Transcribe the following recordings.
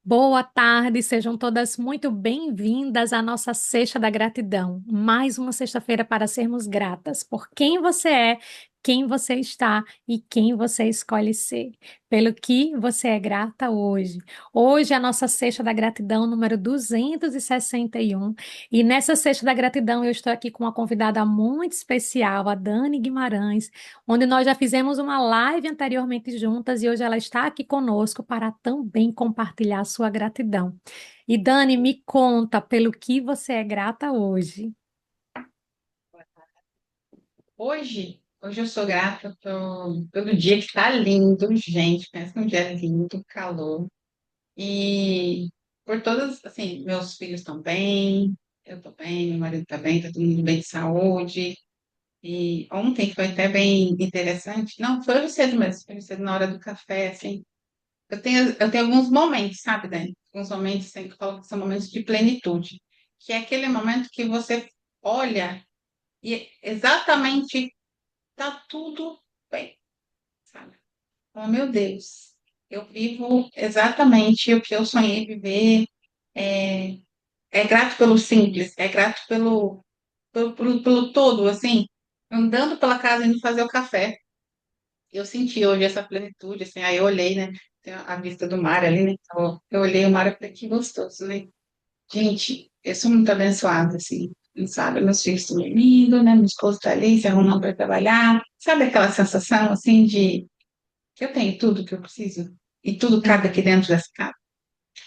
Boa tarde, sejam todas muito bem-vindas à nossa Sexta da Gratidão. Mais uma sexta-feira para sermos gratas por quem você é, quem você está e quem você escolhe ser. Pelo que você é grata hoje. Hoje é a nossa Sexta da Gratidão número 261. E nessa Sexta da Gratidão eu estou aqui com uma convidada muito especial, a Dani Guimarães, onde nós já fizemos uma live anteriormente juntas e hoje ela está aqui conosco para também compartilhar a sua gratidão. E Dani, me conta pelo que você é grata hoje. Hoje eu sou grata pelo dia que tá lindo, gente. Pensa num dia lindo, calor. E por todas, assim, meus filhos estão bem, eu tô bem, meu marido tá bem, tá todo mundo bem de saúde. E ontem foi até bem interessante. Não, foi hoje cedo mesmo, foi hoje cedo na hora do café, assim. Eu tenho alguns momentos, sabe, Dani? Alguns momentos, assim, que eu falo que são momentos de plenitude. Que é aquele momento que você olha e exatamente tá tudo bem, sabe? Oh, meu Deus, eu vivo exatamente o que eu sonhei viver. É, é grato pelo simples, é grato pelo todo, assim, andando pela casa indo fazer o café. Eu senti hoje essa plenitude, assim, aí eu olhei, né? Tem a vista do mar ali, né? Então, eu olhei o mar e falei, que gostoso, né? Gente, eu sou muito abençoada, assim, sabe? Meus filhos estão dormindo, né? Meu esposo está ali se arrumando para trabalhar. Sabe aquela sensação, assim, de que eu tenho tudo que eu preciso e tudo cabe aqui Sim. dentro dessa casa?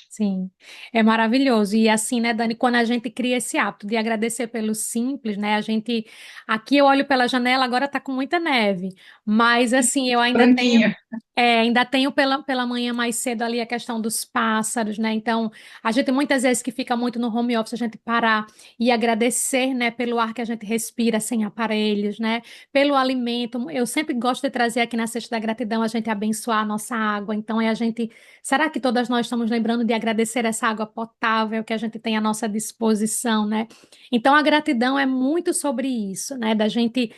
Sim, é maravilhoso. E assim, né, Dani, quando a gente cria esse hábito de agradecer pelo simples, né, a gente, aqui eu olho pela janela, agora tá com muita neve, mas assim, eu ainda tenho, Branquinha. ainda tenho pela manhã mais cedo ali a questão dos pássaros, né, então a gente muitas vezes que fica muito no home office, a gente parar e agradecer, né, pelo ar que a gente respira sem aparelhos, né, pelo alimento. Eu sempre gosto de trazer aqui na Sexta da Gratidão a gente abençoar a nossa água, então é a gente. Será que todas nós estamos lembrando de agradecer essa água potável que a gente tem à nossa disposição, né? Então, a gratidão é muito sobre isso, né? Da gente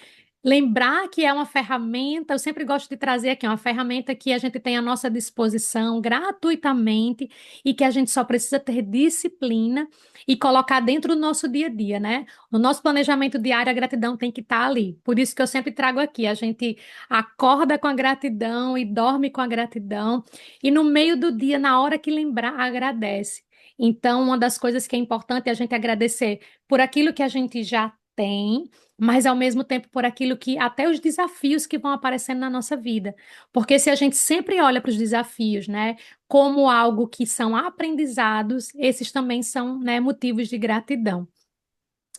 lembrar que é uma ferramenta, eu sempre gosto de trazer aqui, uma ferramenta que a gente tem à nossa disposição gratuitamente e que a gente só precisa ter disciplina e colocar dentro do nosso dia a dia, né? No nosso planejamento diário, a gratidão tem que estar ali. Por isso que eu sempre trago aqui, a gente acorda com a gratidão e dorme com a gratidão. E no meio do dia, na hora que lembrar, agradece. Então, uma das coisas que é importante é a gente agradecer por aquilo que a gente já tem, mas ao mesmo tempo por aquilo que, até os desafios que vão aparecendo na nossa vida. Porque se a gente sempre olha para os desafios, né, como algo que são aprendizados, esses também são, né, motivos de gratidão.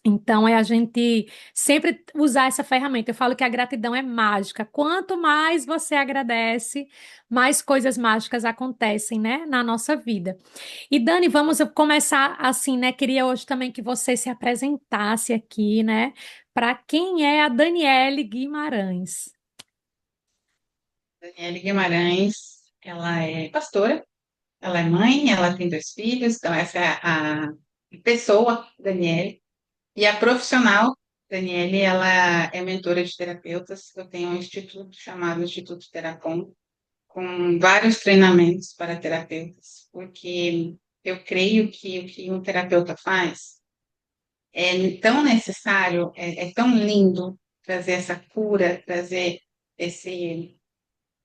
Então, é a gente sempre usar essa ferramenta. Eu falo que a gratidão é mágica. Quanto mais você agradece, mais coisas mágicas acontecem, né, na nossa vida. E Dani, vamos começar assim, né? Queria hoje também que você se apresentasse aqui, né, para quem é a Daniele Guimarães. Daniele Guimarães, ela é pastora, ela é mãe, ela tem dois filhos, então essa é a pessoa, Daniele. E a profissional, Daniele, ela é mentora de terapeutas. Eu tenho um instituto chamado Instituto Terapom, com vários treinamentos para terapeutas, porque eu creio que o que um terapeuta faz é tão necessário, é tão lindo trazer essa cura, esse,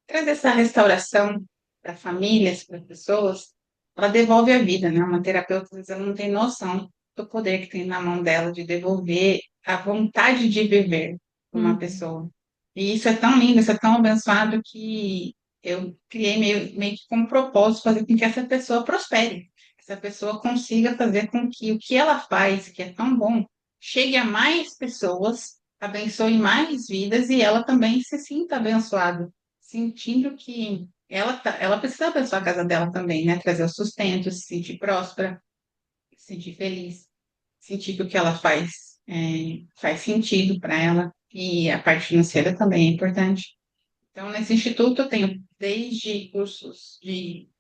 trazer essa restauração para famílias, para pessoas. Ela devolve a vida, né? Uma terapeuta, às vezes, ela não tem noção do poder que tem na mão dela de devolver a vontade de viver para uma Uhum. pessoa. E isso é tão lindo, isso é tão abençoado que eu criei meio que como propósito fazer com que essa pessoa prospere, essa pessoa consiga fazer com que o que ela faz, que é tão bom, chegue a mais pessoas, abençoe mais vidas e ela também se sinta abençoada, sentindo que ela precisa abençoar a casa dela também, né? Trazer o sustento, se sentir próspera, se sentir feliz, sentir que o que ela faz faz sentido para ela e a parte financeira também é importante. Então, nesse instituto eu tenho desde cursos de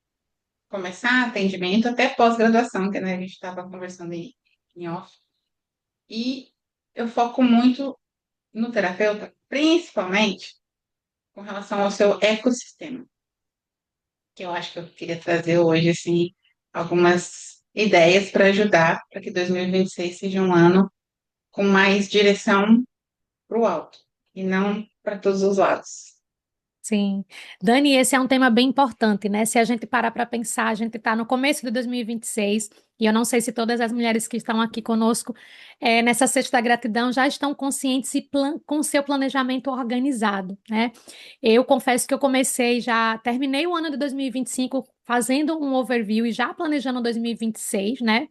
começar atendimento até pós-graduação, que né, a gente estava conversando em off. E eu foco muito no terapeuta, principalmente com relação ao seu ecossistema, que eu acho que eu queria trazer hoje, assim, algumas ideias para ajudar para que 2026 seja um ano com mais direção para o alto e não para todos os lados. Sim. Dani, esse é um tema bem importante, né? Se a gente parar para pensar, a gente está no começo de 2026 e eu não sei se todas as mulheres que estão aqui conosco nessa Sexta da Gratidão já estão conscientes e com seu planejamento organizado, né? Eu confesso que eu comecei, já terminei o ano de 2025 fazendo um overview e já planejando 2026, né?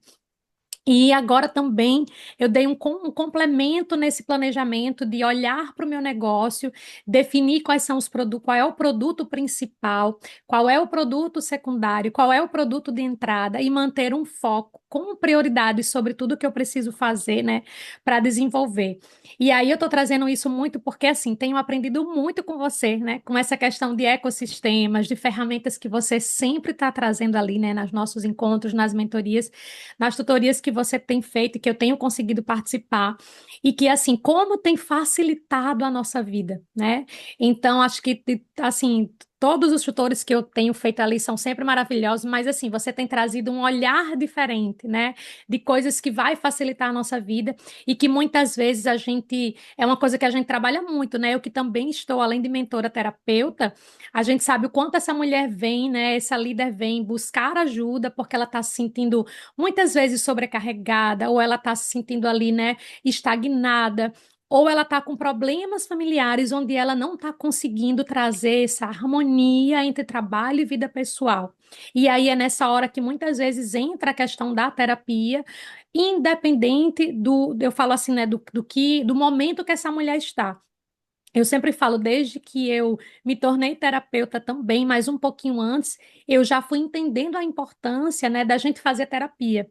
E agora também eu dei um complemento nesse planejamento de olhar para o meu negócio, definir quais são os produtos, qual é o produto principal, qual é o produto secundário, qual é o produto de entrada e manter um foco com prioridade sobre tudo que eu preciso fazer, né, para desenvolver. E aí eu estou trazendo isso muito porque assim, tenho aprendido muito com você, né, com essa questão de ecossistemas, de ferramentas que você sempre está trazendo ali, né, nos nossos encontros, nas mentorias, nas tutorias que você tem feito e que eu tenho conseguido participar, e que, assim, como tem facilitado a nossa vida, né? Então, acho que, assim, todos os tutores que eu tenho feito ali são sempre maravilhosos, mas, assim, você tem trazido um olhar diferente, né? De coisas que vai facilitar a nossa vida e que muitas vezes a gente, é uma coisa que a gente trabalha muito, né? Eu que também estou, além de mentora terapeuta, a gente sabe o quanto essa mulher vem, né? Essa líder vem buscar ajuda porque ela está se sentindo muitas vezes sobrecarregada, ou ela está se sentindo ali, né, estagnada, ou ela está com problemas familiares onde ela não está conseguindo trazer essa harmonia entre trabalho e vida pessoal. E aí é nessa hora que muitas vezes entra a questão da terapia, independente eu falo assim, né, do momento que essa mulher está. Eu sempre falo, desde que eu me tornei terapeuta também, mas um pouquinho antes, eu já fui entendendo a importância, né, da gente fazer terapia.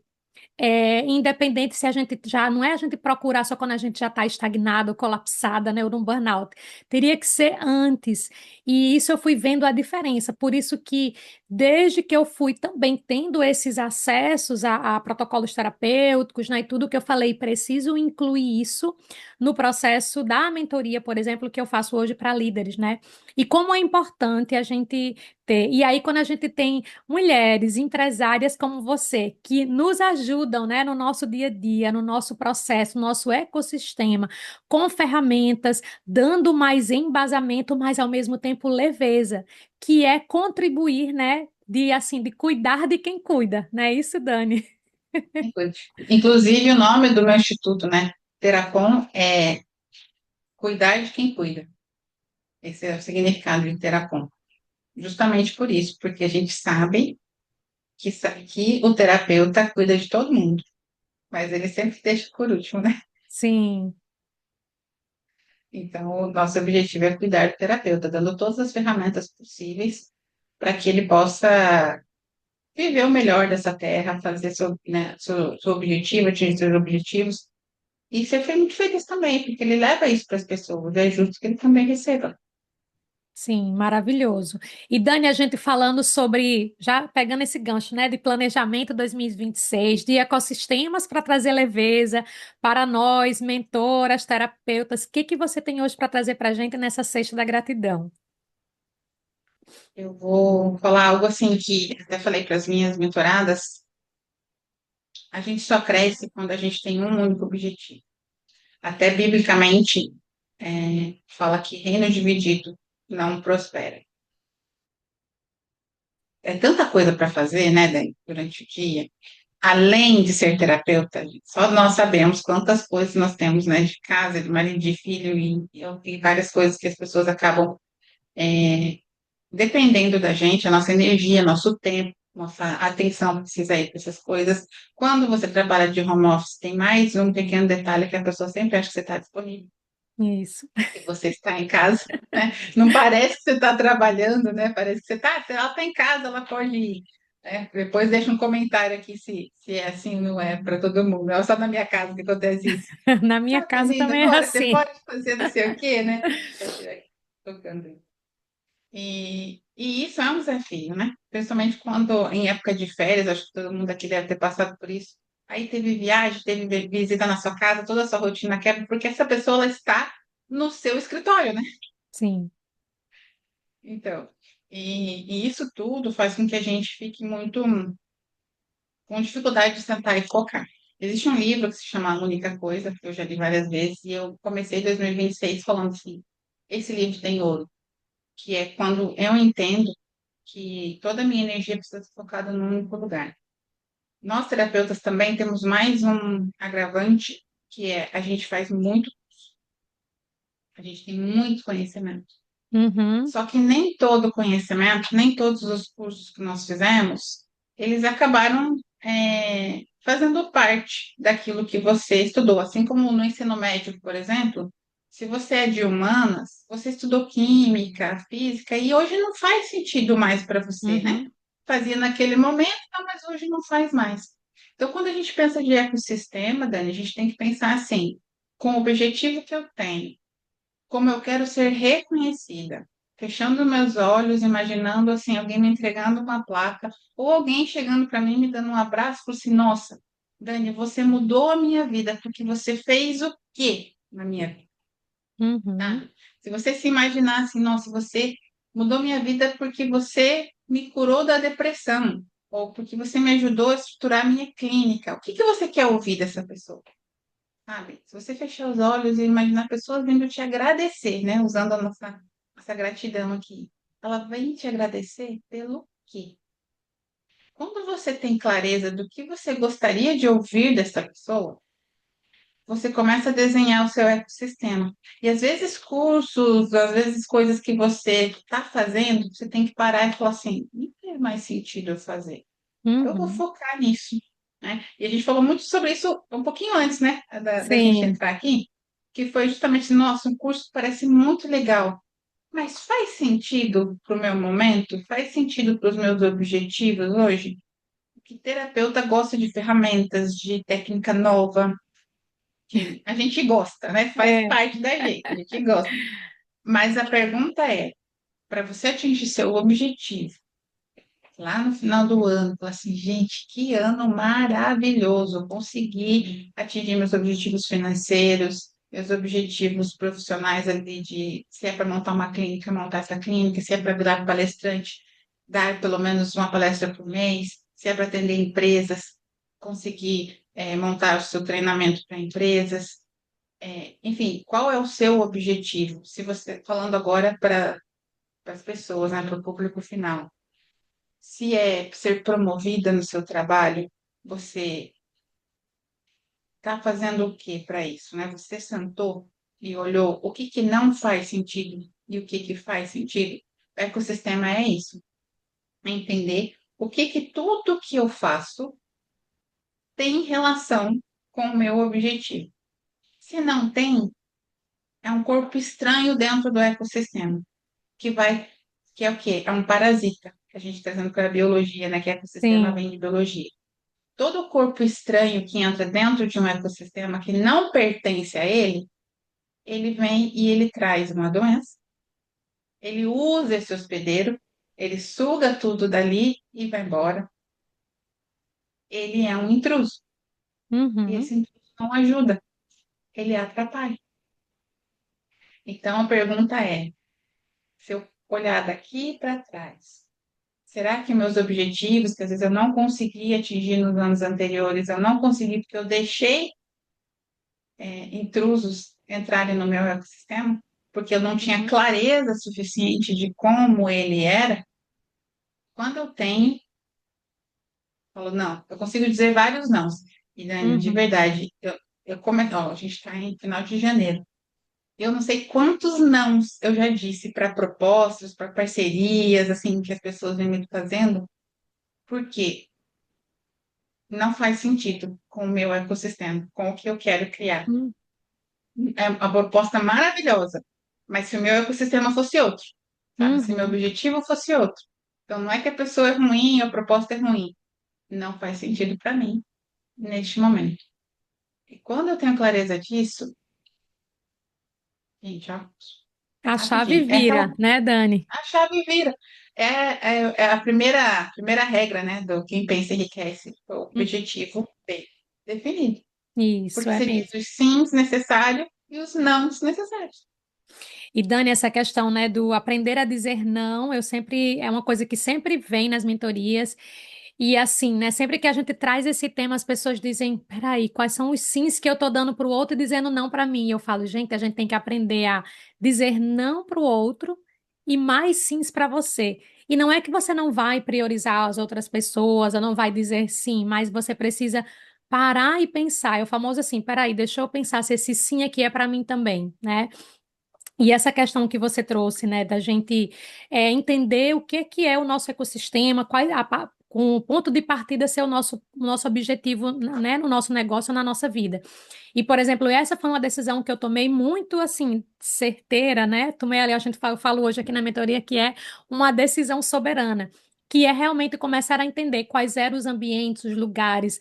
Independente se a gente já não é a gente procurar só quando a gente já está estagnada ou colapsada, né, ou num burnout. Teria que ser antes. E isso eu fui vendo a diferença. Por isso que, desde que eu fui também tendo esses acessos a protocolos terapêuticos, né, e tudo que eu falei, preciso incluir isso no processo da mentoria, por exemplo, que eu faço hoje para líderes, né? E como é importante a gente ter. E aí, quando a gente tem mulheres empresárias como você, que nos ajudam, né, no nosso dia a dia, no nosso processo, no nosso ecossistema, com ferramentas, dando mais embasamento, mas ao mesmo tempo leveza, que é contribuir, né, de cuidar de quem cuida, não é isso, Dani? Inclusive, o nome do meu instituto, né, Teracom, é cuidar de quem cuida. Esse é o significado de Teracom. Justamente por isso, porque a gente sabe que o terapeuta cuida de todo mundo, mas ele sempre deixa por último, né? Sim, Então, o nosso objetivo é cuidar do terapeuta, dando todas as ferramentas possíveis para que ele possa viver o melhor dessa terra, fazer seu objetivo, atingir seus objetivos e ser muito feliz também, porque ele leva isso para as pessoas, é justo que ele também receba. sim, maravilhoso. E Dani, a gente falando sobre, já pegando esse gancho, né, de planejamento 2026, de ecossistemas para trazer leveza para nós, mentoras, terapeutas, o que que você tem hoje para trazer para a gente nessa Sexta da Gratidão? Eu vou falar algo assim que até falei para as minhas mentoradas, a gente só cresce quando a gente tem um único objetivo. Até biblicamente, fala que reino dividido não prospera. É tanta coisa para fazer, né, Dani, durante o dia. Além de ser terapeuta, só nós sabemos quantas coisas nós temos, né, de casa, de marido, de filho e várias coisas que as pessoas acabam dependendo da gente, a nossa energia, nosso tempo, nossa atenção precisa ir para essas coisas. Quando você trabalha de home office, tem mais um pequeno detalhe que a pessoa sempre acha que você está disponível. Isso. E você está em casa, né? Não parece que você está trabalhando, né? Parece que ela está em casa, ela pode ir. Né? Depois deixa um comentário aqui se é assim ou não é para todo mundo. É só na minha casa que acontece isso. Na minha Tá casa dormindo também é agora? Você assim. pode fazer não sei o quê, né? Tocando. E isso é um desafio, né? Principalmente quando em época de férias, acho que todo mundo aqui deve ter passado por isso. Aí teve viagem, teve visita na sua casa, toda a sua rotina quebra, porque essa pessoa ela está no seu escritório, né? Sim, Então, e isso tudo faz com que a gente fique muito. com dificuldade de sentar e focar. Existe um livro que se chama A Única Coisa, que eu já li várias vezes, e eu comecei em 2026 falando assim, esse livro tem ouro, que é quando eu entendo que toda a minha energia precisa ser focada num único lugar. Nós, terapeutas, também temos mais um agravante, que é a gente faz muito, a gente tem muito conhecimento. Uhum, Só que nem todo conhecimento, nem todos os cursos que nós fizemos, eles acabaram fazendo parte daquilo que você estudou. Assim como no ensino médio, por exemplo, se você é de humanas, você estudou química, física, e hoje não faz sentido mais para você, né? uhum, Fazia naquele momento, mas hoje não faz mais. Então, quando a gente pensa de ecossistema, Dani, a gente tem que pensar assim, com o objetivo que eu tenho, como eu quero ser reconhecida. Fechando meus olhos, imaginando assim, alguém me entregando uma placa, ou alguém chegando para mim, me dando um abraço, falando assim, nossa, Dani, você mudou a minha vida, porque você fez o quê na minha vida? uhum, Sabe? Se você se imaginar assim, nossa, você mudou minha vida porque você me curou da depressão, ou porque você me ajudou a estruturar a minha clínica, o que que você quer ouvir dessa pessoa? Sabe? Se você fechar os olhos e imaginar pessoas vindo te agradecer, né? Usando a nossa gratidão aqui. Ela vem te agradecer pelo quê? Quando você tem clareza do que você gostaria de ouvir dessa pessoa, você começa a desenhar o seu ecossistema. E às vezes cursos, às vezes coisas que você está fazendo, você tem que parar e falar assim, não tem mais sentido eu fazer. Eu vou uhum. focar nisso, né? E a gente falou muito sobre isso um pouquinho antes, né, da gente Sim. entrar aqui, que foi justamente, nossa, um curso que parece muito legal, mas faz sentido para o meu momento? Faz sentido para os meus objetivos hoje? Que terapeuta gosta de ferramentas, de técnica nova, que a gente gosta, né? Faz É. parte da gente, a gente gosta. Mas a pergunta é, para você atingir seu objetivo, lá no final do ano, falar assim, gente, que ano maravilhoso! Eu consegui atingir meus objetivos financeiros, meus objetivos profissionais ali de se é para montar uma clínica, montar essa clínica, se é para virar palestrante, dar pelo menos uma palestra por mês, se é para atender empresas, conseguir montar o seu treinamento para empresas. Enfim, qual é o seu objetivo? Se você falando agora para as pessoas, né, para o público final, se é ser promovida no seu trabalho, você está fazendo o que para isso, né? Você sentou e olhou o que que não faz sentido e o que que faz sentido. O ecossistema é isso, é entender o que que tudo que eu faço tem relação com o meu objetivo. Se não tem, é um corpo estranho dentro do ecossistema, que vai, que é o quê? É um parasita, que a gente está trazendo para a biologia, né? Que ecossistema Sim. vem de biologia. Todo corpo estranho que entra dentro de um ecossistema que não pertence a ele, ele vem e ele traz uma doença, ele usa esse hospedeiro, ele suga tudo dali e vai embora. Ele é um intruso. E Uhum, esse intruso não ajuda, ele atrapalha. Então a pergunta é: se eu olhar daqui para trás, será que meus objetivos, que às vezes eu não consegui atingir nos anos anteriores, eu não consegui porque eu deixei intrusos entrarem no meu ecossistema, porque eu não tinha uhum, clareza suficiente de como ele era, quando eu tenho, eu falo, não, eu consigo dizer vários nãos. E, Dani, de uhum, verdade, ó, a gente está em final de janeiro. Eu não sei quantos nãos eu já disse para propostas, para parcerias, assim, que as pessoas vêm me fazendo, porque não faz sentido com o meu ecossistema, com o que eu quero criar. uhum, É uma proposta maravilhosa, mas se o meu ecossistema fosse outro, sabe? Se meu uhum. objetivo fosse outro. Então, não é que a pessoa é ruim, a proposta é ruim. Não faz sentido para mim neste momento. E quando eu tenho clareza disso, gente, ó, A chave rapidinho, é aquela, vira, né, Dani? a chave vira. É a primeira regra, né, do quem pensa enriquece, o Hum, objetivo bem definido. Isso, Porque é você diz mesmo. os sims necessários e os nãos necessários. E Dani, essa questão, né, do aprender a dizer não, eu sempre, é uma coisa que sempre vem nas mentorias. E assim, né? Sempre que a gente traz esse tema, as pessoas dizem: peraí, quais são os sims que eu tô dando para o outro e dizendo não para mim? E eu falo, gente, a gente tem que aprender a dizer não para o outro e mais sims para você. E não é que você não vai priorizar as outras pessoas, ou não vai dizer sim, mas você precisa parar e pensar. É o famoso assim: peraí, deixa eu pensar se esse sim aqui é para mim também, né? E essa questão que você trouxe, né, da gente entender o que é o nosso ecossistema, com o ponto de partida ser o nosso objetivo, né, no nosso negócio, na nossa vida. E, por exemplo, essa foi uma decisão que eu tomei muito, assim, certeira, né? Tomei ali, a gente fala hoje aqui na mentoria, que é uma decisão soberana. Que é realmente começar a entender quais eram os ambientes, os lugares,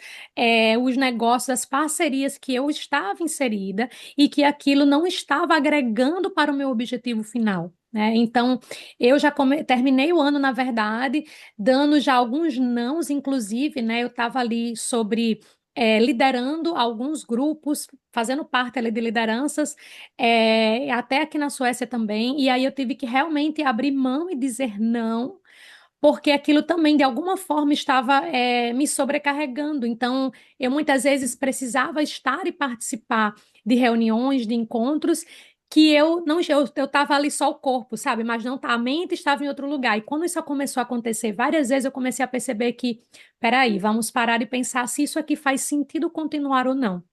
os negócios, as parcerias que eu estava inserida e que aquilo não estava agregando para o meu objetivo final. Né? Então, eu já terminei o ano, na verdade, dando já alguns nãos, inclusive, né? Eu estava ali liderando alguns grupos, fazendo parte ali de lideranças, até aqui na Suécia também, e aí eu tive que realmente abrir mão e dizer não porque aquilo também, de alguma forma, estava me sobrecarregando. Então, eu muitas vezes precisava estar e participar de reuniões, de encontros, que eu não eu estava ali só o corpo, sabe? Mas não tá, a mente estava em outro lugar. E quando isso começou a acontecer várias vezes, eu comecei a perceber que, peraí, vamos parar e pensar se isso aqui faz sentido continuar ou não.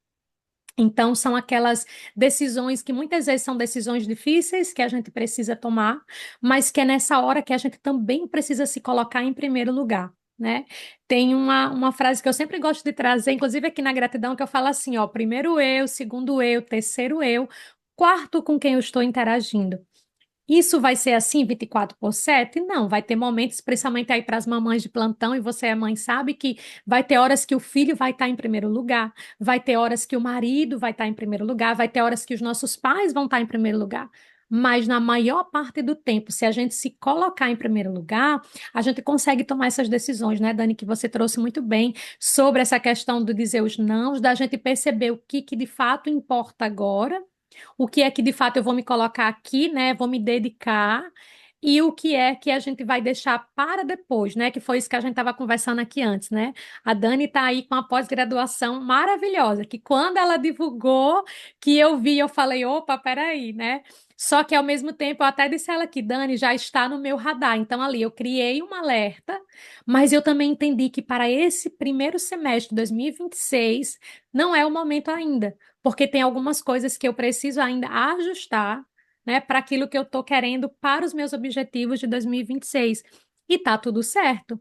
Então, são aquelas decisões que muitas vezes são decisões difíceis que a gente precisa tomar, mas que é nessa hora que a gente também precisa se colocar em primeiro lugar, né? Tem uma frase que eu sempre gosto de trazer, inclusive aqui na gratidão, que eu falo assim, ó, primeiro eu, segundo eu, terceiro eu, quarto com quem eu estou interagindo. Isso vai ser assim 24/7? Não, vai ter momentos, principalmente aí para as mamães de plantão, e você é mãe, sabe que vai ter horas que o filho vai estar em primeiro lugar, vai ter horas que o marido vai estar em primeiro lugar, vai ter horas que os nossos pais vão estar em primeiro lugar. Mas na maior parte do tempo, se a gente se colocar em primeiro lugar, a gente consegue tomar essas decisões, né, Dani, que você trouxe muito bem sobre essa questão do dizer os nãos, da gente perceber o que de fato importa agora, o que é que de fato eu vou me colocar aqui, né? Vou me dedicar. E o que é que a gente vai deixar para depois, né? Que foi isso que a gente estava conversando aqui antes, né? A Dani está aí com a pós-graduação maravilhosa, que quando ela divulgou, que eu vi, eu falei, opa, peraí, né? Só que ao mesmo tempo, eu até disse a ela que Dani já está no meu radar. Então, ali, eu criei um alerta, mas eu também entendi que para esse primeiro semestre de 2026 não é o momento ainda porque tem algumas coisas que eu preciso ainda ajustar, né, para aquilo que eu estou querendo para os meus objetivos de 2026. E tá tudo certo.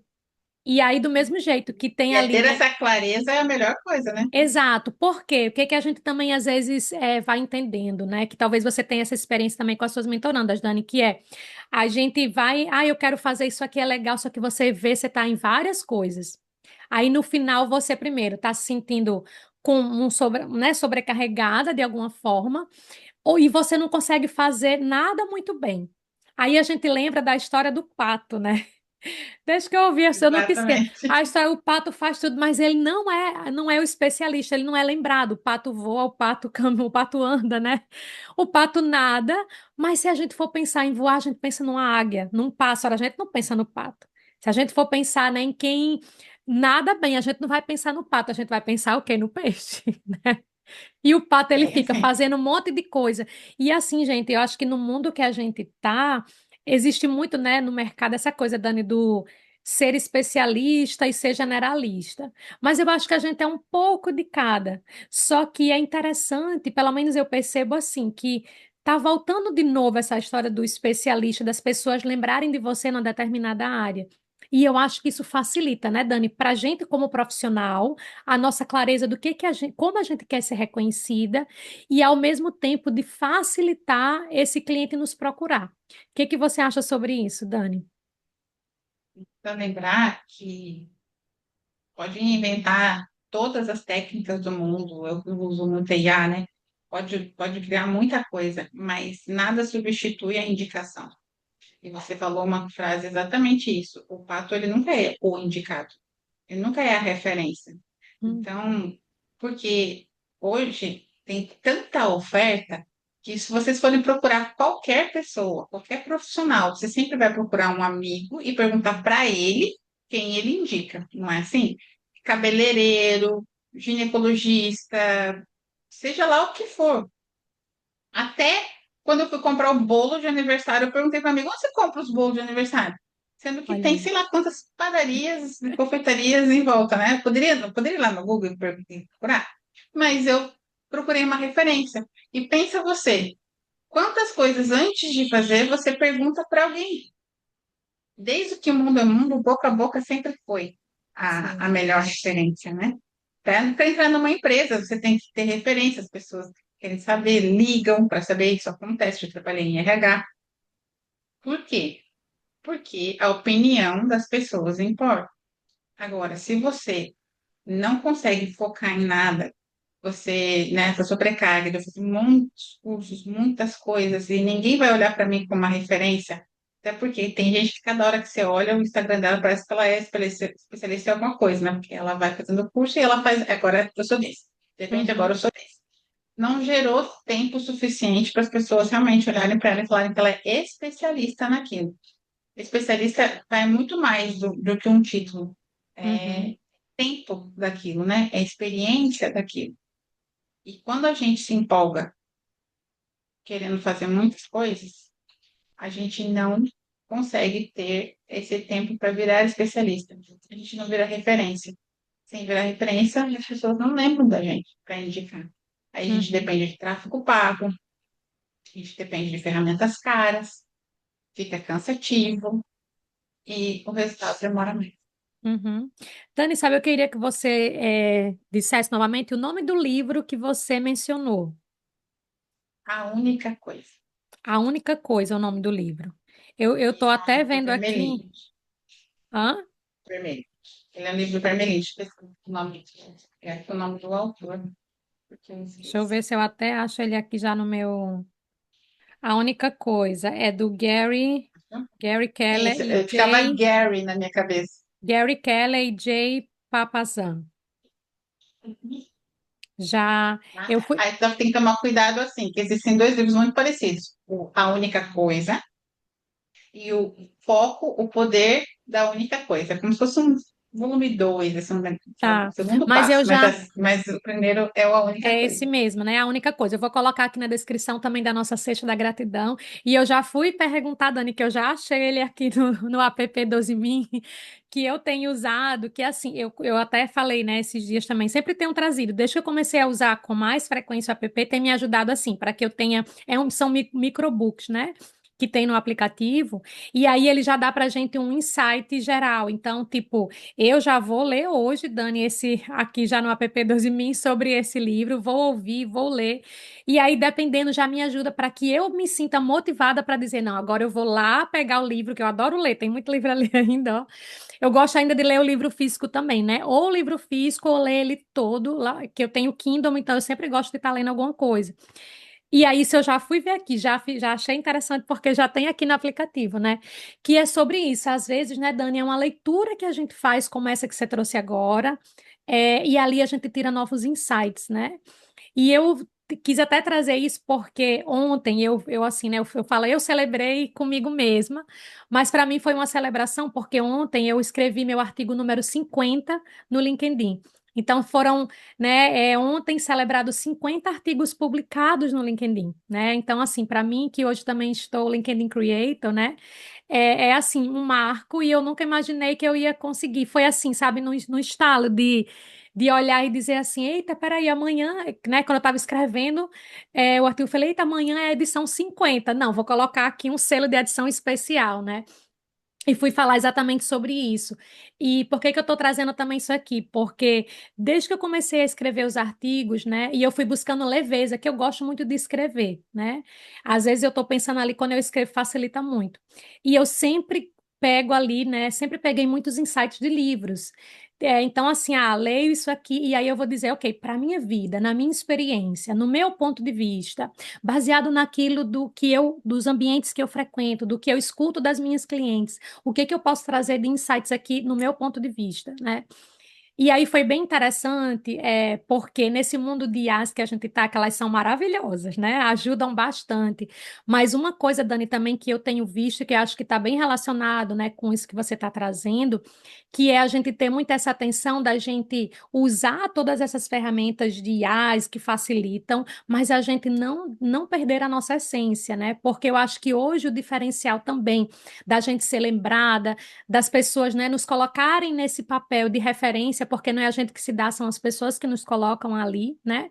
E aí, do mesmo jeito que tem E é ali, ter né? essa clareza é a melhor coisa, né? Exato. Por quê? O que que a gente também às vezes vai entendendo, né? Que talvez você tenha essa experiência também com as suas mentorandas, Dani, que é a gente vai, eu quero fazer isso aqui, é legal, só que você vê, você está em várias coisas. Aí no final você primeiro está se sentindo né, sobrecarregada de alguma forma, e você não consegue fazer nada muito bem. Aí a gente lembra da história do pato, né? Desde que eu ouvi isso, eu nunca esqueço. Exatamente. A história, o pato faz tudo, mas ele não é o especialista, ele não é lembrado. O pato voa, o pato caminha, o pato anda, né? O pato nada, mas se a gente for pensar em voar, a gente pensa numa águia, num pássaro, a gente não pensa no pato. Se a gente for pensar, né, em quem nada bem, a gente não vai pensar no pato, a gente vai pensar o quê? No peixe. E o pato, ele É fica assim. fazendo um monte de coisa. E assim, gente, eu acho que no mundo que a gente tá, existe muito, né, no mercado essa coisa, Dani, do ser especialista e ser generalista. Mas eu acho que a gente é um pouco de cada. Só que é interessante, pelo menos eu percebo assim, que tá voltando de novo essa história do especialista, das pessoas lembrarem de você numa determinada área. E eu acho que isso facilita, né, Dani, para a gente como profissional a nossa clareza do que a gente, como a gente quer ser reconhecida e ao mesmo tempo de facilitar esse cliente nos procurar. O que você acha sobre isso, Dani? Para lembrar que pode inventar todas as técnicas do mundo, eu uso muito IA, né? Pode criar muita coisa, mas nada substitui a indicação. E você falou uma frase exatamente isso. O pato, ele nunca é o indicado, ele nunca é a referência. Hum, Então, porque hoje tem tanta oferta que se vocês forem procurar qualquer pessoa, qualquer profissional, você sempre vai procurar um amigo e perguntar para ele quem ele indica, não é assim? Cabeleireiro, ginecologista, seja lá o que for. Até quando eu fui comprar o bolo de aniversário, eu perguntei para amigo, onde você compra os bolos de aniversário? Sendo que Olha tem, aí. sei lá, quantas padarias e confeitarias em volta, né? Poderia ir lá no Google e procurar, mas eu procurei uma referência. E pensa você, quantas coisas antes de fazer você pergunta para alguém? Desde que o mundo é mundo, boca a boca sempre foi a Sim. melhor referência, né? Para entrar numa empresa, você tem que ter referência, as pessoas querem saber, ligam para saber isso acontece. Eu trabalhei em RH. Por quê? Porque a opinião das pessoas importa. Agora, se você não consegue focar em nada, você, né, eu sou precária, eu fiz muitos cursos, muitas coisas, e ninguém vai olhar para mim como uma referência, até porque tem gente que cada hora que você olha, o Instagram dela parece que ela é especialista em alguma coisa, né? Porque ela vai fazendo curso e ela faz, agora eu sou desse, de repente agora eu Uhum, sou desse. Não gerou tempo suficiente para as pessoas realmente olharem para ela e falarem que ela é especialista naquilo. Especialista vai muito mais do que um título. É uhum, tempo daquilo, né? É experiência daquilo. E quando a gente se empolga querendo fazer muitas coisas, a gente não consegue ter esse tempo para virar especialista. A gente não vira referência. Sem virar referência, as pessoas não lembram da gente para indicar. Aí a gente uhum, depende de tráfego pago, a gente depende de ferramentas caras, fica cansativo e o resultado demora mais. uhum. Dani, sabe, eu queria que você dissesse novamente o nome do livro que você mencionou. A única coisa. A única coisa é o nome do livro. Eu tô É um até livro vendo aqui. vermelhinho. Hã? Vermelho. Ele é um livro vermelhinho. Deixa eu ver o nome, o nome do autor, porque eu Deixa eu ver esqueci. se eu até acho ele aqui já no meu. A única coisa é do Gary Keller Isso, e ficava Jay. Gary na minha cabeça. Gary Keller e Jay Papasan. Já Tá? eu fui. Aí então, tem que tomar cuidado assim, que existem dois livros muito parecidos. A Única Coisa e o Foco, o Poder da Única Coisa. É como se fosse um volume 2, assim, sabe? Tá. Segundo Mas passo. eu já. Mas o primeiro é a única É coisa. esse mesmo, né? A única coisa. Eu vou colocar aqui na descrição também da nossa cesta da gratidão. E eu já fui perguntar, Dani, que eu já achei ele aqui no app 12 Min, que eu tenho usado, que assim, eu até falei, né, esses dias também, sempre tenho trazido. Desde que eu comecei a usar com mais frequência o app, tem me ajudado assim, para que eu tenha. São microbooks, né? Que tem no aplicativo, e aí ele já dá para gente um insight geral. Então, tipo, eu já vou ler hoje, Dani, esse aqui já no app 12 Min sobre esse livro, vou ouvir, vou ler. E aí, dependendo, já me ajuda para que eu me sinta motivada para dizer, não, agora eu vou lá pegar o livro, que eu adoro ler, tem muito livro ali ainda, ó. Eu gosto ainda de ler o livro físico também, né? Ou o livro físico, ou ler ele todo, lá, que eu tenho Kindle, então eu sempre gosto de estar lendo alguma coisa. E aí, isso eu já fui ver aqui, já achei interessante, porque já tem aqui no aplicativo, né? Que é sobre isso. Às vezes, né, Dani, é uma leitura que a gente faz, como essa que você trouxe agora, e ali a gente tira novos insights, né? E eu quis até trazer isso porque ontem eu assim, né, eu falo, eu celebrei comigo mesma, mas para mim foi uma celebração porque ontem eu escrevi meu artigo número 50 no LinkedIn. Então foram, né, ontem celebrados 50 artigos publicados no LinkedIn, né? Então assim, para mim que hoje também estou LinkedIn Creator, né? É assim, um marco e eu nunca imaginei que eu ia conseguir. Foi assim, sabe, no estalo de olhar e dizer assim, eita, peraí, amanhã, né, quando eu estava escrevendo o artigo, eu falei, eita, amanhã é a edição 50. Não, vou colocar aqui um selo de edição especial, né? E fui falar exatamente sobre isso. E por que que eu estou trazendo também isso aqui? Porque desde que eu comecei a escrever os artigos, né, e eu fui buscando leveza, que eu gosto muito de escrever, né? Às vezes eu estou pensando ali, quando eu escrevo, facilita muito. E eu sempre pego ali, né, sempre peguei muitos insights de livros. Então, assim, leio isso aqui e aí eu vou dizer, ok, para a minha vida, na minha experiência, no meu ponto de vista, baseado naquilo dos ambientes que eu frequento, do que eu escuto das minhas clientes, o que que eu posso trazer de insights aqui no meu ponto de vista, né? E aí foi bem interessante, porque nesse mundo de IAs que a gente está, que elas são maravilhosas, né? Ajudam bastante. Mas uma coisa, Dani, também que eu tenho visto, que eu acho que está bem relacionado, né, com isso que você está trazendo, que é a gente ter muito essa atenção da gente usar todas essas ferramentas de IAs que facilitam, mas a gente não perder a nossa essência, né? Porque eu acho que hoje o diferencial também da gente ser lembrada, das pessoas, né, nos colocarem nesse papel de referência, porque não é a gente que se dá, são as pessoas que nos colocam ali, né?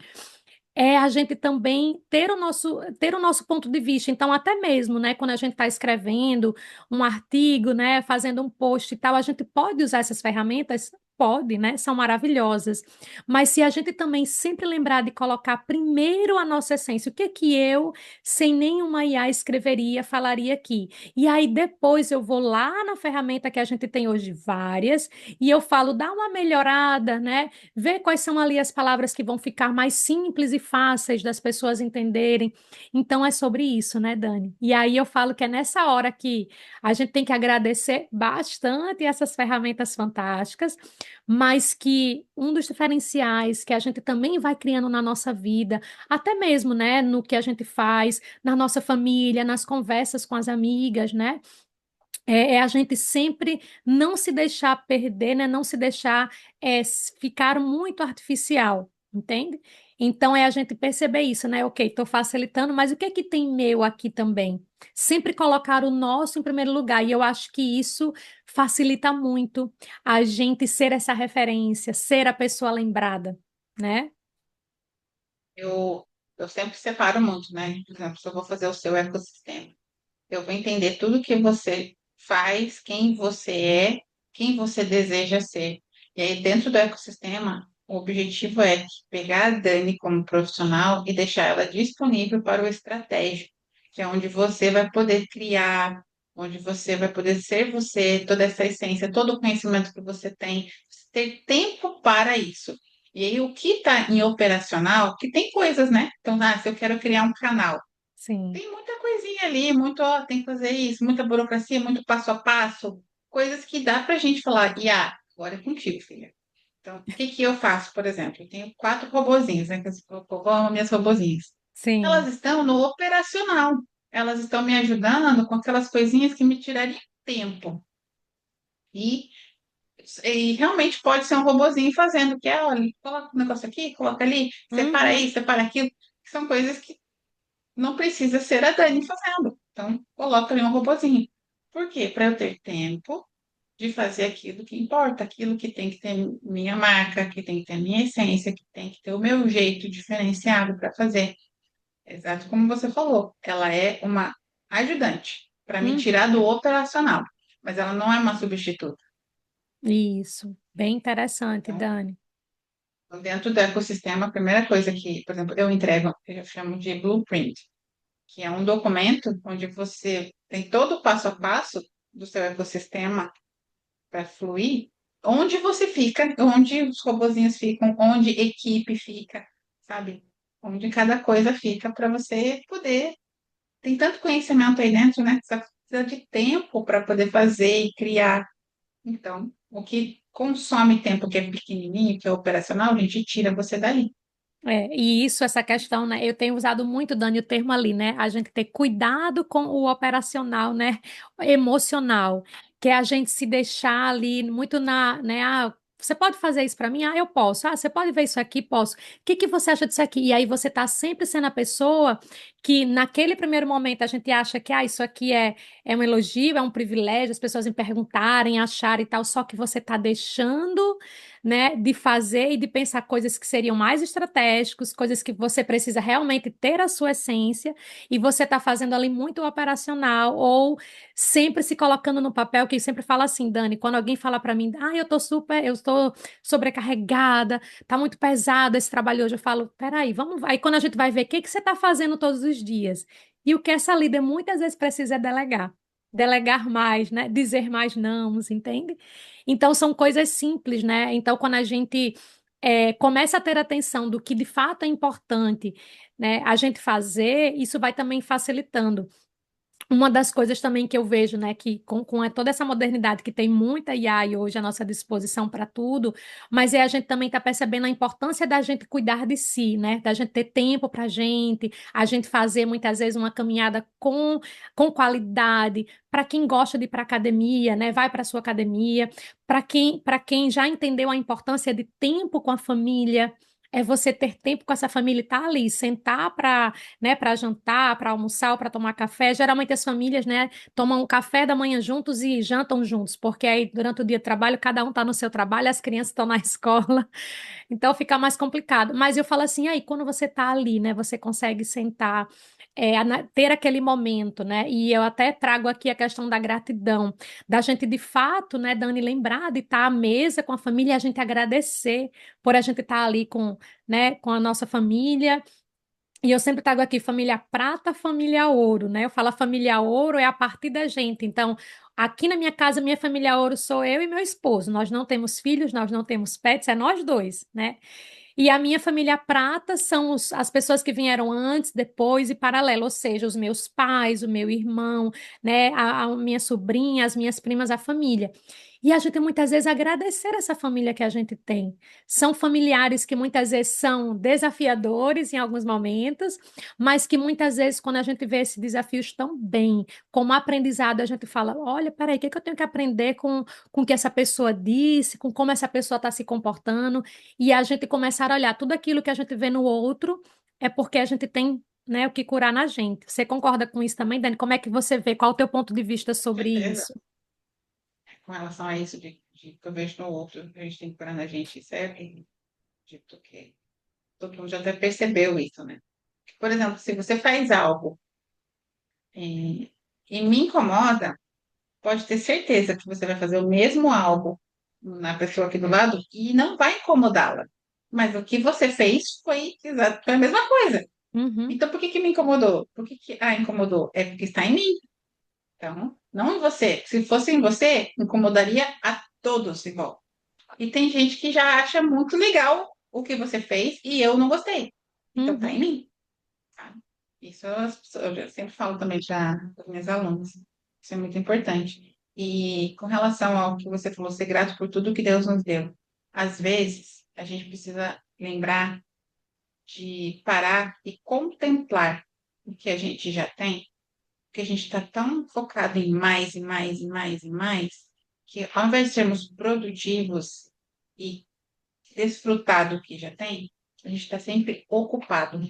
É a gente também ter o nosso ponto de vista. Então, até mesmo, né, quando a gente está escrevendo um artigo, né, fazendo um post e tal, a gente pode usar essas ferramentas? Pode, né? São maravilhosas. Mas se a gente também sempre lembrar de colocar primeiro a nossa essência, o que é que eu, sem nenhuma IA, escreveria, falaria aqui? E aí depois eu vou lá na ferramenta que a gente tem hoje várias, e eu falo, dá uma melhorada, né? Ver quais são ali as palavras que vão ficar mais simples e fáceis das pessoas entenderem. Então é sobre isso, né, Dani? E aí eu falo que é nessa hora que a gente tem que agradecer bastante essas ferramentas fantásticas, mas que um dos diferenciais que a gente também vai criando na nossa vida, até mesmo, né, no que a gente faz, na nossa família, nas conversas com as amigas, né? É a gente sempre não se deixar perder, né? Não se deixar ficar muito artificial, entende? Então é a gente perceber isso, né? Ok, estou facilitando, mas o que é que tem meu aqui também? Sempre colocar o nosso em primeiro lugar, e eu acho que isso facilita muito a gente ser essa referência, ser a pessoa lembrada, né? Eu, eu sempre separo muito, né? Por exemplo, se eu vou fazer o seu ecossistema, eu vou entender tudo que você faz, quem você é, quem você deseja ser. E aí, dentro do ecossistema, o objetivo é pegar a Dani como profissional e deixar ela disponível para o estratégico, que é onde você vai poder criar, onde você vai poder ser você, toda essa essência, todo o conhecimento que você tem, ter tempo para isso. E aí, o que está em operacional, que tem coisas, né? Então, se eu quero criar um canal, Sim. tem muita coisinha ali, muito, ó, tem que fazer isso, muita burocracia, muito passo a passo, coisas que dá pra gente falar, e agora é contigo, filha. Então, o que que eu faço, por exemplo? Eu tenho 4 robozinhos, né? Que eu amo minhas robozinhas. Elas Sim. estão no operacional. Elas estão me ajudando com aquelas coisinhas que me tirariam tempo. E, e realmente pode ser um robozinho fazendo, que é, olha, coloca um negócio aqui, coloca ali, separa Uhum. isso, separa aquilo. São coisas que não precisa ser a Dani fazendo. Então, coloca ali um robozinho. Por quê? Para eu ter tempo de fazer aquilo que importa, aquilo que tem que ter minha marca, que tem que ter minha essência, que tem que ter o meu jeito diferenciado para fazer. Exato como você falou, ela é uma ajudante para me Uhum. tirar do operacional, mas ela não é uma substituta. Isso. Bem interessante, Então, Dani. dentro do ecossistema, a primeira coisa que, por exemplo, eu entrego, eu chamo de blueprint, que é um documento onde você tem todo o passo a passo do seu ecossistema para fluir, onde você fica, onde os robozinhos ficam, onde equipe fica, sabe? Onde cada coisa fica para você poder. Tem tanto conhecimento aí dentro, né? Você precisa de tempo para poder fazer e criar. Então, o que consome tempo, que é pequenininho, que é operacional, a gente tira você dali. E isso, essa questão, né? Eu tenho usado muito, Dani, o termo ali, né? A gente ter cuidado com o operacional, né? Emocional, que é a gente se deixar ali muito né? Você pode fazer isso para mim? Ah, eu posso. Ah, você pode ver isso aqui? Posso. O que que você acha disso aqui? E aí você tá sempre sendo a pessoa que, naquele primeiro momento, a gente acha que, isso aqui é um elogio, é um privilégio, as pessoas me perguntarem, acharem e tal, só que você tá deixando, né, de fazer e de pensar coisas que seriam mais estratégicos, coisas que você precisa realmente ter a sua essência, e você está fazendo ali muito operacional, ou sempre se colocando no papel, que sempre fala assim, Dani, quando alguém fala para mim, eu estou sobrecarregada, tá muito pesado esse trabalho hoje, eu falo, peraí, vamos, aí quando a gente vai ver o que que você está fazendo todos os dias, e o que essa líder muitas vezes precisa é delegar. Delegar mais, né? Dizer mais nãos, entende? Então, são coisas simples, né? Então, quando a gente começa a ter atenção do que de fato é importante, né, a gente fazer, isso vai também facilitando. Uma das coisas também que eu vejo, né, que com toda essa modernidade que tem muita AI hoje à nossa disposição para tudo, mas a gente também está percebendo a importância da gente cuidar de si, né, da gente ter tempo para a gente fazer muitas vezes uma caminhada com qualidade. Para quem gosta de ir para academia, né, vai para sua academia. Para quem já entendeu a importância de tempo com a família, é você ter tempo com essa família e estar ali, sentar para, né, para jantar, para almoçar ou para tomar café. Geralmente as famílias, né, tomam o café da manhã juntos e jantam juntos, porque aí durante o dia de trabalho cada um está no seu trabalho, as crianças estão na escola, então fica mais complicado. Mas eu falo assim, aí quando você está ali, né, você consegue sentar, ter aquele momento, né? E eu até trago aqui a questão da gratidão, da gente de fato, né, Dani, lembrar de estar à mesa com a família e a gente agradecer por a gente estar ali com, né, com a nossa família. E eu sempre trago aqui família prata, família ouro, né? Eu falo a família ouro é a partir da gente. Então, aqui na minha casa, minha família ouro sou eu e meu esposo. Nós não temos filhos, nós não temos pets, é nós dois, né? E a minha família prata são as pessoas que vieram antes, depois e paralelo, ou seja, os meus pais, o meu irmão, né, a minha sobrinha, as minhas primas, a família. E a gente muitas vezes agradecer essa família que a gente tem. São familiares que muitas vezes são desafiadores em alguns momentos, mas que muitas vezes, quando a gente vê esses desafios tão bem, como aprendizado, a gente fala: olha, peraí, o que é que eu tenho que aprender com o que essa pessoa disse, com como essa pessoa está se comportando? E a gente começar a olhar tudo aquilo que a gente vê no outro, é porque a gente tem, né, o que curar na gente. Você concorda com isso também, Dani? Como é que você vê? Qual o teu ponto de vista Com sobre certeza. isso? Com relação a isso de que eu vejo no outro, a gente tem que curar na gente, isso é dito que todo mundo já até percebeu isso, né? Por exemplo, se você faz algo e me incomoda, pode ter certeza que você vai fazer o mesmo algo na pessoa aqui do lado e não vai incomodá-la. Mas o que você fez foi a mesma coisa. Uhum, Então, por que que me incomodou? Por que que incomodou? É porque está em mim. Então, não em você. Se fosse em você, incomodaria a todos igual. E tem gente que já acha muito legal o que você fez e eu não gostei. Então, tá em uhum. mim. Tá? Isso eu sempre falo também para as minhas alunas. Isso é muito importante. E com relação ao que você falou, ser grato por tudo que Deus nos deu. Às vezes, a gente precisa lembrar de parar e contemplar o que a gente já tem, porque a gente está tão focado em mais e mais e mais e mais, que ao invés de sermos produtivos e desfrutar do que já tem, a gente está sempre ocupado.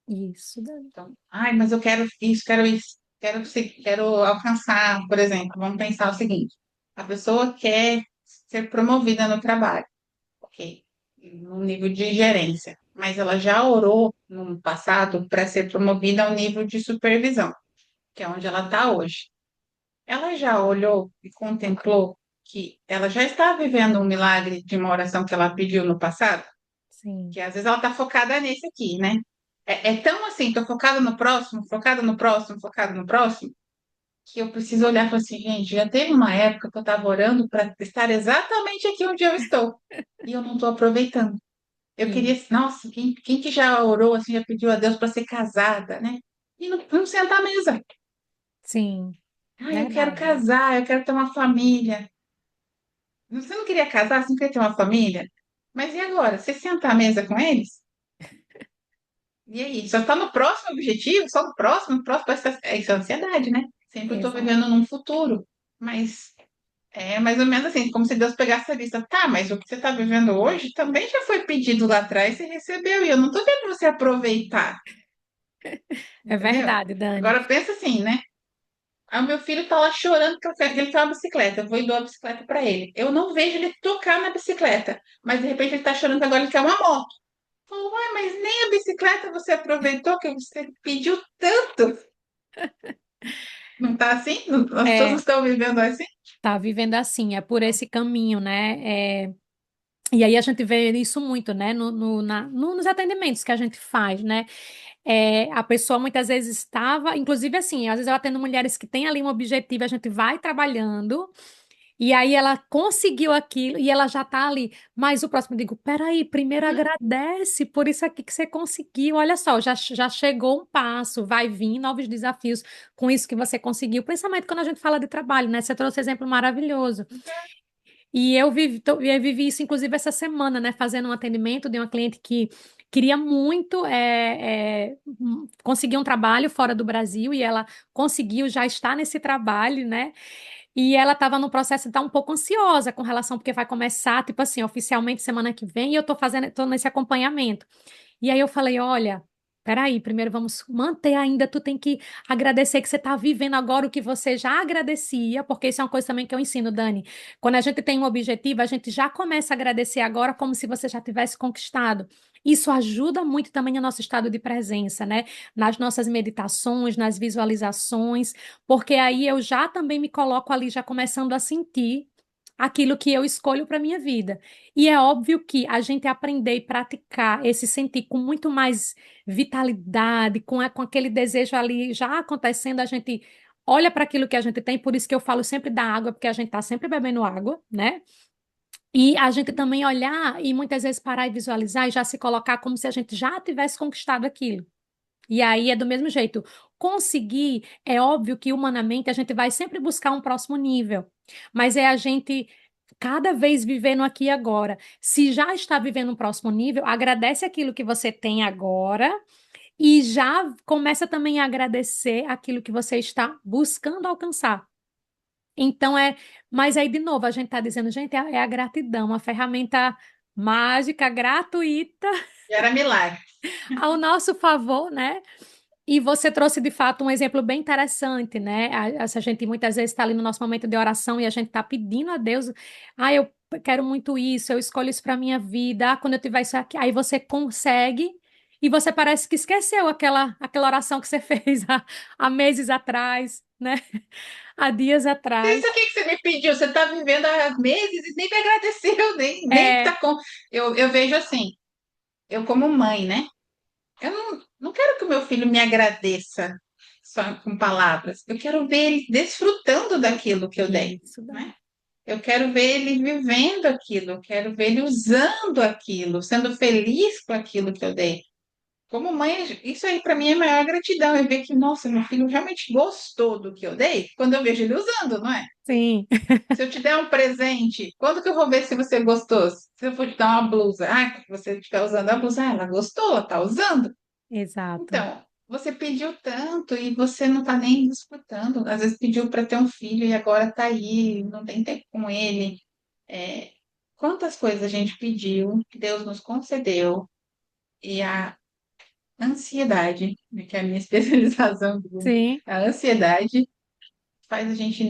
Isso, Dani. Então, mas eu quero isso, quero alcançar, por exemplo, vamos pensar o seguinte: a pessoa quer ser promovida no trabalho, ok, no nível de gerência, mas ela já orou no passado para ser promovida ao nível de supervisão, que é onde ela está hoje. Ela já olhou e contemplou que ela já está vivendo um milagre de uma oração que ela pediu no passado? Sim. Que às vezes ela está focada nesse aqui, né? É tão assim, estou focada no próximo, focada no próximo, focada no próximo, que eu preciso olhar e falar assim, gente, já teve uma época que eu estava orando para estar exatamente aqui onde eu estou. E eu não estou aproveitando. Eu queria, E, nossa, quem que já orou assim, já pediu a Deus para ser casada, né? E não senta à mesa. sim, Eu quero verdade. casar, eu quero ter uma família. Você não queria casar, você não queria ter uma família? Mas e agora? Você senta à mesa com eles? E aí? Só está no próximo objetivo? Só no próximo, isso é ansiedade, né? Sempre eu estou Exato. vivendo num futuro. Mas é mais ou menos assim, como se Deus pegasse a lista. Tá, mas o que você está vivendo hoje também já foi pedido lá atrás e recebeu. E eu não estou vendo você aproveitar, É entendeu? verdade, Dani. Agora pensa assim, né? Aí o meu filho tá lá chorando que ele quer uma bicicleta. Eu vou e dou a bicicleta para ele. Eu não vejo ele tocar na bicicleta, mas de repente ele tá chorando que agora ele quer uma moto. Falou, ué, mas nem a bicicleta você aproveitou, que você pediu tanto. Não tá assim? As pessoas não É, estão vivendo assim? tá vivendo assim, é por esse caminho, né? E aí a gente vê isso muito, né? Nos atendimentos que a gente faz, né? A pessoa muitas vezes estava, inclusive assim, às vezes eu atendo mulheres que têm ali um objetivo, a gente vai trabalhando. E aí ela conseguiu aquilo e ela já tá ali. Mas o próximo, eu digo, peraí, primeiro Uhum. agradece por isso aqui que você conseguiu. Olha só, já chegou um passo, vai vir novos desafios com isso que você conseguiu. Principalmente quando a gente fala de trabalho, né? Você trouxe exemplo maravilhoso. E eu vivi isso, inclusive, essa semana, né? Fazendo um atendimento de uma cliente que queria muito conseguir um trabalho fora do Brasil e ela conseguiu, já está nesse trabalho, né? E ela estava no processo de estar um pouco ansiosa com relação, porque vai começar, tipo assim, oficialmente semana que vem, e eu tô nesse acompanhamento. E aí eu falei, olha, peraí, primeiro vamos manter ainda, tu tem que agradecer que você está vivendo agora o que você já agradecia, porque isso é uma coisa também que eu ensino, Dani. Quando a gente tem um objetivo, a gente já começa a agradecer agora como se você já tivesse conquistado. Isso ajuda muito também no nosso estado de presença, né? Nas nossas meditações, nas visualizações, porque aí eu já também me coloco ali, já começando a sentir aquilo que eu escolho para minha vida. E é óbvio que a gente aprender e praticar esse sentir com muito mais vitalidade, com aquele desejo ali já acontecendo, a gente olha para aquilo que a gente tem, por isso que eu falo sempre da água, porque a gente está sempre bebendo água, né? E a gente também olhar e muitas vezes parar e visualizar e já se colocar como se a gente já tivesse conquistado aquilo. E aí é do mesmo jeito. Conseguir, é óbvio que humanamente a gente vai sempre buscar um próximo nível, mas é a gente cada vez vivendo aqui e agora. Se já está vivendo um próximo nível, agradece aquilo que você tem agora e já começa também a agradecer aquilo que você está buscando alcançar. Então mas aí de novo a gente está dizendo, gente, é a gratidão, uma ferramenta mágica, gratuita Gera milagre. ao nosso favor, né? E você trouxe de fato um exemplo bem interessante, né? A gente muitas vezes está ali no nosso momento de oração e a gente está pedindo a Deus, eu quero muito isso, eu escolho isso para minha vida, quando eu tiver isso aqui, aí você consegue e você parece que esqueceu aquela oração que você fez há meses atrás, né? Há dias Isso atrás. aqui que você me pediu, você está vivendo há meses e nem me agradeceu, nem tá É, com. Eu vejo assim, eu como mãe, né? Eu não quero que o meu filho me agradeça só com palavras. Eu quero ver ele desfrutando daquilo que eu dei, isso, Dani. né? Eu quero ver ele vivendo aquilo, eu quero ver ele usando aquilo, sendo feliz com aquilo que eu dei. Como mãe, isso aí para mim é a maior gratidão, é ver que, nossa, meu filho realmente gostou do que eu dei, quando eu vejo ele usando, não é? Sim, Se eu te der um presente, quando que eu vou ver se você gostou? Se eu for te dar uma blusa, que você estiver usando a blusa, ela gostou, ela tá usando. exato. Então, você pediu tanto e você não está nem disputando. Às vezes pediu para ter um filho e agora está aí, não tem tempo com ele. É, quantas coisas a gente pediu, que Deus nos concedeu, e a ansiedade, né, que é a minha especialização, Sim. a ansiedade faz a gente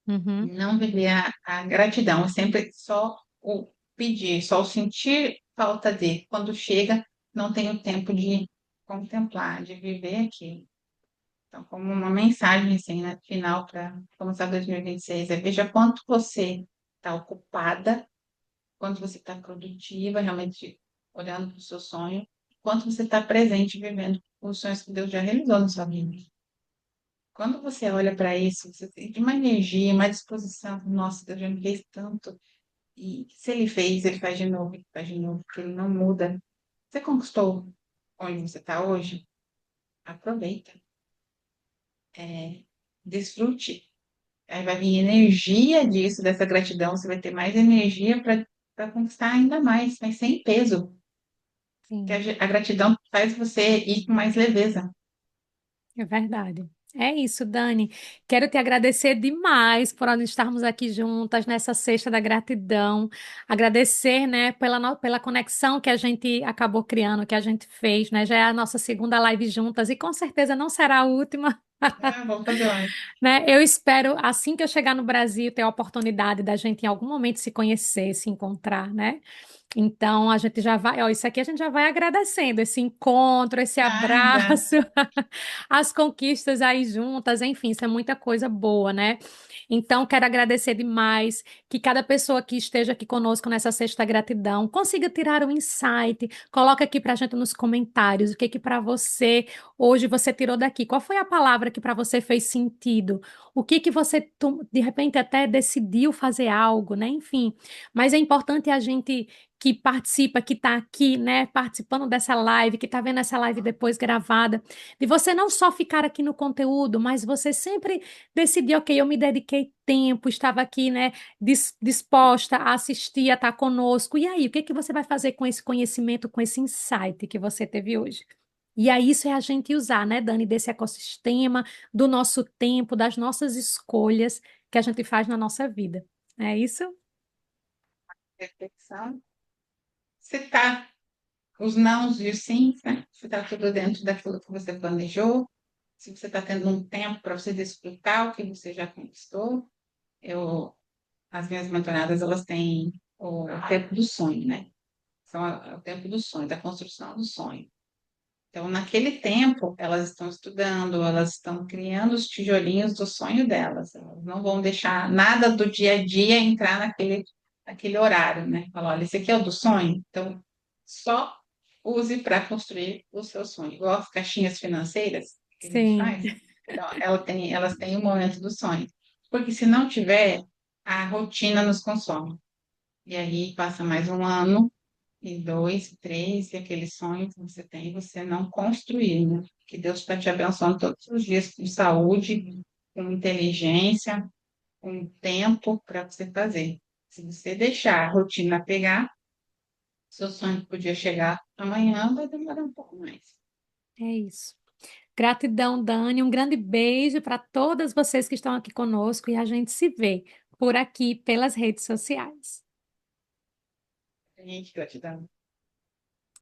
Uhum. não viver a gratidão. É sempre só o pedir, só o sentir falta de. Quando chega, não tem o tempo de contemplar, de viver aquilo. Então, como uma mensagem assim, né, final para começar 2026, veja quanto você está ocupada, quanto você está produtiva, realmente olhando para o seu sonho, quanto você está presente vivendo os sonhos que Deus já realizou na sua vida. Quando você olha para isso, você tem uma energia, uma disposição, nossa, Deus já me fez tanto, e se ele fez, ele faz de novo, ele faz de novo, porque ele não muda. Você conquistou onde você está hoje? Aproveita, desfrute. Aí vai vir energia disso, dessa gratidão, você vai ter mais energia para conquistar ainda mais, mas sem peso. Que Sim. a gratidão faz você ir com mais leveza. É verdade. É isso, Dani. Quero te agradecer demais por nós estarmos aqui juntas nessa sexta da gratidão. Agradecer, né, pela conexão que a gente acabou criando, que a gente fez, né? Já é a nossa segunda live juntas e com certeza não será a última. Vamos fazer mais. Né? Eu espero, assim que eu chegar no Brasil, ter a oportunidade da gente em algum momento se conhecer, se encontrar, né? Então a gente já vai, ó, isso aqui a gente já vai agradecendo esse encontro, esse Já. abraço, as conquistas aí juntas, enfim, isso é muita coisa boa, né? Então quero agradecer demais que cada pessoa que esteja aqui conosco nessa sexta gratidão consiga tirar um insight. Coloca aqui pra gente nos comentários o que que para você hoje você tirou daqui. Qual foi a palavra que para você fez sentido? o que que você, de repente, até decidiu fazer algo, né? Enfim, mas é importante a gente que participa, que está aqui, né, participando dessa live, que está vendo essa live depois gravada, de você não só ficar aqui no conteúdo, mas você sempre decidir, ok, eu me dediquei tempo, estava aqui, né, disposta a assistir, a estar conosco. E aí, o que que você vai fazer com esse conhecimento, com esse insight que você teve hoje? E aí, isso é a gente usar, né, Dani, desse ecossistema, do nosso tempo, das nossas escolhas que a gente faz na nossa vida. É isso? Reflexão. Se tá os nãos e os sims, né? Se está tudo dentro daquilo que você planejou, se você está tendo um tempo para você desfrutar o que você já conquistou. Eu, as minhas mentoradas, elas têm o tempo do sonho, né? São o tempo do sonho, da construção do sonho. Então, naquele tempo, elas estão estudando, elas estão criando os tijolinhos do sonho delas. Elas não vão deixar nada do dia a dia entrar naquele horário, né? Falar, olha, esse aqui é o do sonho, então só use para construir o seu sonho. Igual as caixinhas financeiras que a gente Sim, faz. Então, elas têm o momento do sonho. Porque se não tiver, a rotina nos consome. E aí passa mais um ano e dois, três, e aquele sonho que você tem, você não construir, né? Que Deus está te abençoando todos os dias com saúde, com inteligência, com tempo para você fazer. Se você deixar a rotina pegar, seu sonho que podia chegar amanhã vai demorar um pouco mais. é isso. Gratidão, Dani. Um grande beijo para todas vocês que estão aqui conosco e a gente se vê por aqui pelas redes sociais. Gente, gratidão.